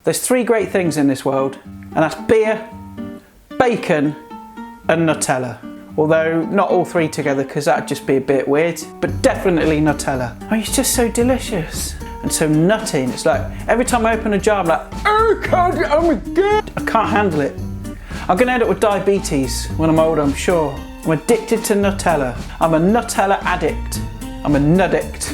There's three great things in this world, and that's beer, bacon, and Nutella. Although not all three together, because that'd just be a bit weird, but definitely Nutella. Oh, it's just so delicious and so nutty. And it's like, every time I open a jar, I'm like, oh God, oh my God. I can't handle it. I'm gonna end up with diabetes when I'm older, I'm sure. I'm addicted to Nutella. I'm a Nutella addict. I'm a nuddict.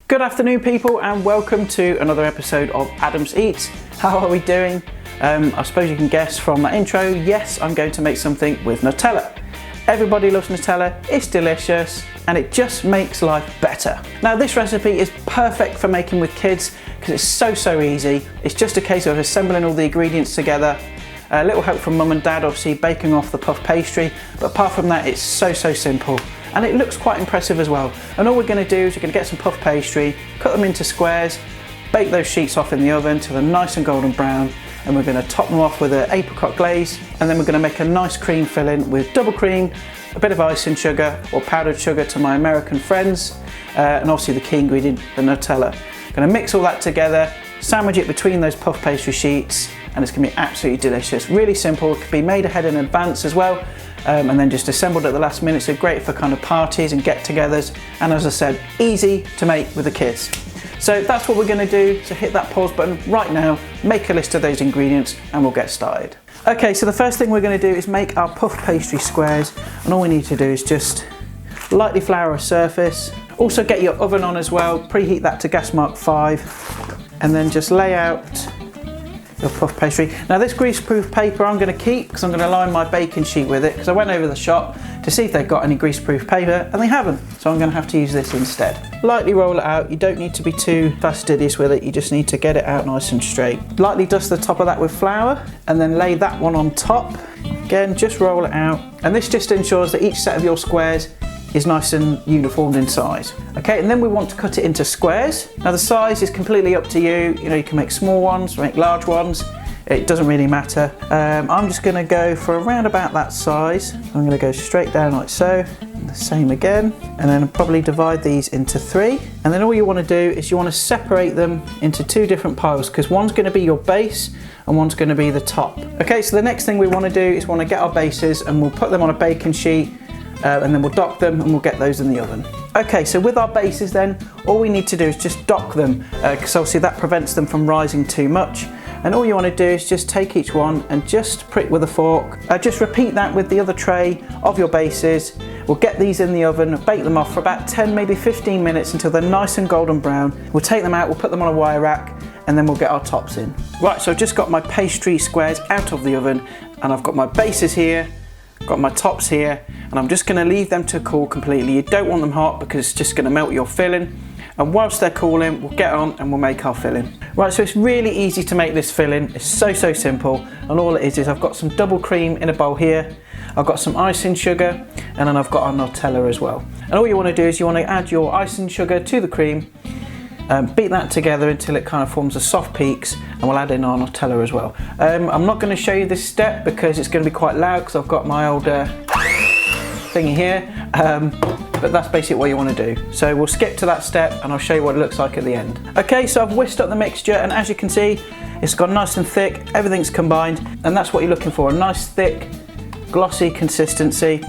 Good afternoon people, and welcome to another episode of Adam's Eats. How are we doing? I suppose you can guess from that intro, yes, I'm going to make something with Nutella. Everybody loves Nutella, it's delicious, and it just makes life better. Now this recipe is perfect for making with kids because it's so easy. It's just a case of assembling all the ingredients together. A little help from mum and dad, obviously baking off the puff pastry, but apart from that it's so simple. And it looks quite impressive as well. And all we're going to do is we're going to get some puff pastry, cut them into squares, bake those sheets off in the oven till they're nice and golden brown, and we're going to top them off with an apricot glaze, and then we're going to make a nice cream filling with double cream, a bit of icing sugar or powdered sugar to my American friends, and obviously the key ingredient, the Nutella. Going to mix all that together, sandwich it between those puff pastry sheets, and it's going to be absolutely delicious. Really simple, it can be made ahead in advance as well. And then just assembled at the last minute, so great for kind of parties and get-togethers, and as I said, easy to make with the kids. So that's what we're going to do, so hit that pause button right now, make a list of those ingredients, and we'll get started. Okay, so the first thing we're going to do is make our puff pastry squares, and all we need to do is just lightly flour a surface. Also get your oven on as well, preheat that to gas mark 5, and then just lay out your puff pastry. Now this greaseproof paper I'm going to keep because I'm going to line my baking sheet with it, because I went over the shop to see if they've got any greaseproof paper and they haven't, so I'm going to have to use this instead. Lightly roll it out, you don't need to be too fastidious with it, you just need to get it out nice and straight. Lightly dust the top of that with flour and then lay that one on top. Again, just roll it out, and this just ensures that each set of your squares is nice and uniform in size. Okay, and then we want to cut it into squares. Now the size is completely up to you. You know, you can make small ones, make large ones. It doesn't really matter. I'm just gonna go for around about that size. I'm gonna go straight down like so, and the same again. And then I'll probably divide these into 3. And then all you wanna do is you wanna separate them into 2 different piles, because one's gonna be your base and one's gonna be the top. Okay, so the next thing we wanna do is wanna get our bases, and we'll put them on a baking sheet, and then we'll dock them and we'll get those in the oven. Okay, so with our bases then, all we need to do is just dock them, because obviously that prevents them from rising too much. And all you want to do is just take each one and just prick with a fork. Just repeat that with the other tray of your bases. We'll get these in the oven, bake them off for about 10, maybe 15 minutes until they're nice and golden brown. We'll take them out, we'll put them on a wire rack, and then we'll get our tops in. Right, so I've just got my pastry squares out of the oven, and I've got my bases here, got my tops here, and I'm just going to leave them to cool completely. You don't want them hot because it's just going to melt your filling, and whilst they're cooling we'll get on and we'll make our filling. Right, so it's really easy to make this filling. It's so simple, and all it is I've got some double cream in a bowl here, I've got some icing sugar, and then I've got our Nutella as well. And all you want to do is you want to add your icing sugar to the cream, beat that together until it kind of forms a soft peaks, and we'll add in our Nutella as well. I'm not going to show you this step because it's going to be quite loud, because I've got my old thingy here, but that's basically what you want to do. So we'll skip to that step and I'll show you what it looks like at the end. Okay, so I've whisked up the mixture, and as you can see it's gone nice and thick, everything's combined, and that's what you're looking for, a nice thick glossy consistency.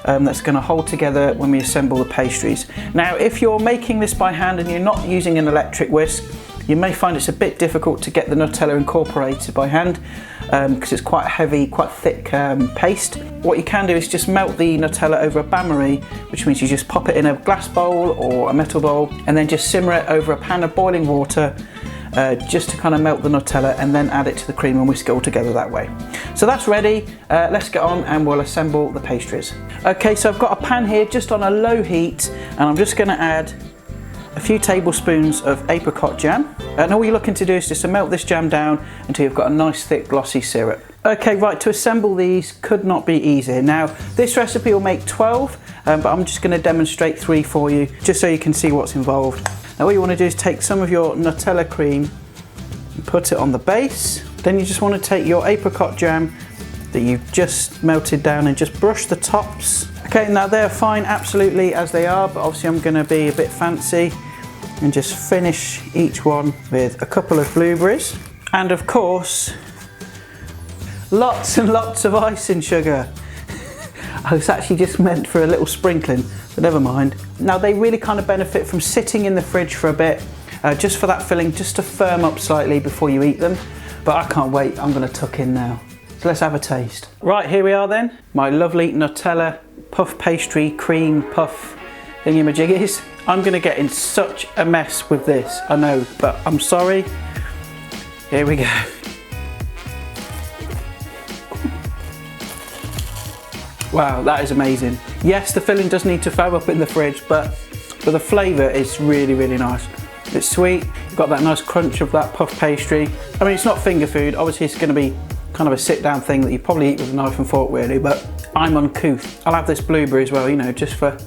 That's going to hold together when we assemble the pastries. Now if you're making this by hand and you're not using an electric whisk, you may find it's a bit difficult to get the Nutella incorporated by hand, because it's quite a heavy, quite thick paste. What you can do is just melt the Nutella over a bain-marie, which means you just pop it in a glass bowl or a metal bowl, and then just simmer it over a pan of boiling water, just to kind of melt the Nutella, and then add it to the cream and whisk it all together that way. So that's ready, let's get on and we'll assemble the pastries. Okay, so I've got a pan here just on a low heat, and I'm just going to add a few tablespoons of apricot jam, and all you're looking to do is just to melt this jam down until you've got a nice thick glossy syrup. Okay, right, to assemble these could not be easier. Now this recipe will make 12, but I'm just going to demonstrate 3 for you just so you can see what's involved. Now all you want to do is take some of your Nutella cream and put it on the base. Then you just want to take your apricot jam, that you've just melted down and just brush the tops. Okay, now they're fine absolutely as they are, but obviously I'm going to be a bit fancy and just finish each one with a couple of blueberries. And of course, lots and lots of icing sugar. I was actually just meant for a little sprinkling, but never mind. Now they really kind of benefit from sitting in the fridge for a bit, just for that filling, just to firm up slightly before you eat them. But I can't wait, I'm going to tuck in now. So let's have a taste. Right, here we are then. My lovely Nutella puff pastry cream puff thingy-majiggies. I'm going to get in such a mess with this, I know, but I'm sorry. Here we go. Wow, that is amazing. Yes, the filling does need to firm up in the fridge, but the flavour is really, really nice. It's sweet, got that nice crunch of that puff pastry. I mean, it's not finger food, obviously it's going to be kind of a sit-down thing that you probably eat with a knife and fork really, but I'm uncouth. I'll have this blueberry as well, you know, just for a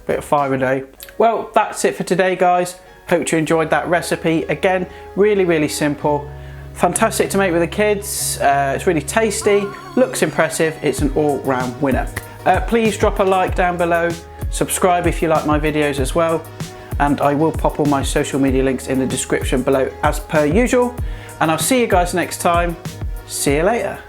bit of fire a day. Well, that's it for today, guys. Hope you enjoyed that recipe. Again, really, really simple. Fantastic to make with the kids. It's really tasty, looks impressive. It's an all-round winner. Please drop a like down below. Subscribe if you like my videos as well. And I will pop all my social media links in the description below as per usual. And I'll see you guys next time. See you later.